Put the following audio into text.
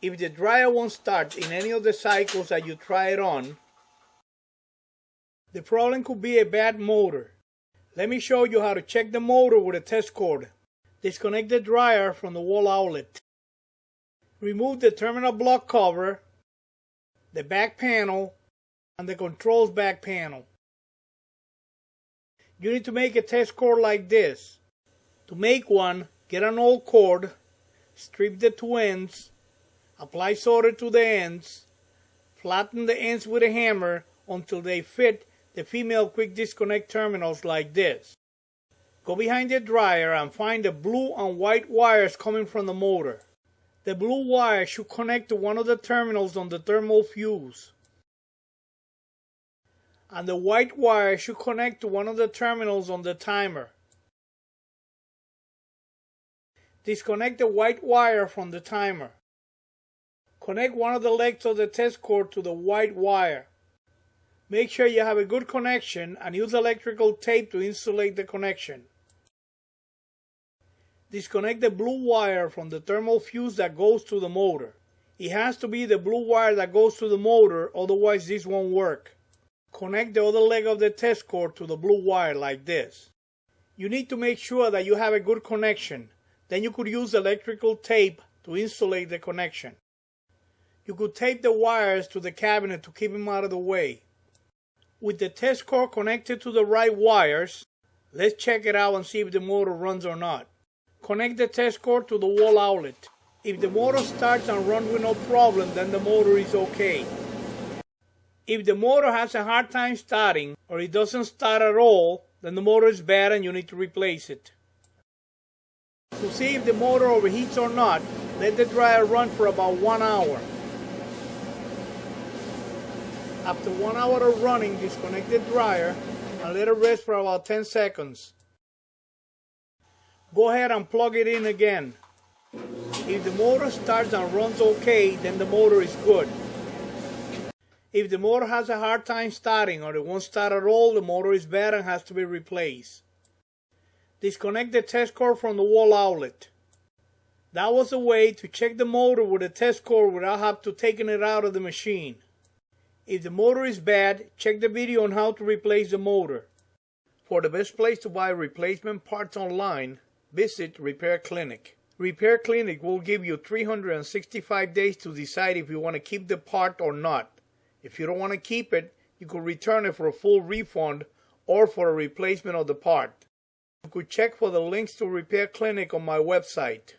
If the dryer won't start in any of the cycles that you try it on, the problem could be a bad motor. Let me show you how to check the motor with a test cord. Disconnect the dryer from the wall outlet. Remove the terminal block cover, the back panel, and the controls back panel. You need to make a test cord like this. To make one, get an old cord, strip the two ends, apply solder to the ends, flatten the ends with a hammer until they fit the female quick disconnect terminals like this. Go behind the dryer and find the blue and white wires coming from the motor. The blue wire should connect to one of the terminals on the thermal fuse, and the white wire should connect to one of the terminals on the timer. Disconnect the white wire from the timer. Connect one of the legs of the test cord to the white wire. Make sure you have a good connection and use electrical tape to insulate the connection. Disconnect the blue wire from the thermal fuse that goes to the motor. It has to be the blue wire that goes to the motor, otherwise this won't work. Connect the other leg of the test cord to the blue wire like this. You need to make sure that you have a good connection. Then you could use electrical tape to insulate the connection. You could tape the wires to the cabinet to keep them out of the way. With the test cord connected to the right wires, let's check it out and see if the motor runs or not. Connect the test cord to the wall outlet. If the motor starts and runs with no problem, then the motor is okay. If the motor has a hard time starting or it doesn't start at all, then the motor is bad and you need to replace it. To see if the motor overheats or not, let the dryer run for about 1 hour. After 1 hour of running, disconnect the dryer and let it rest for about 10 seconds. Go ahead and plug it in again. If the motor starts and runs okay, then the motor is good. If the motor has a hard time starting or it won't start at all, the motor is bad and has to be replaced. Disconnect the test cord from the wall outlet. That was a way to check the motor with a test cord without having to take it out of the machine. If the motor is bad, check the video on how to replace the motor. For the best place to buy replacement parts online, visit Repair Clinic. Repair Clinic will give you 365 days to decide if you want to keep the part or not. If you don't want to keep it, you could return it for a full refund or for a replacement of the part. You could check for the links to Repair Clinic on my website.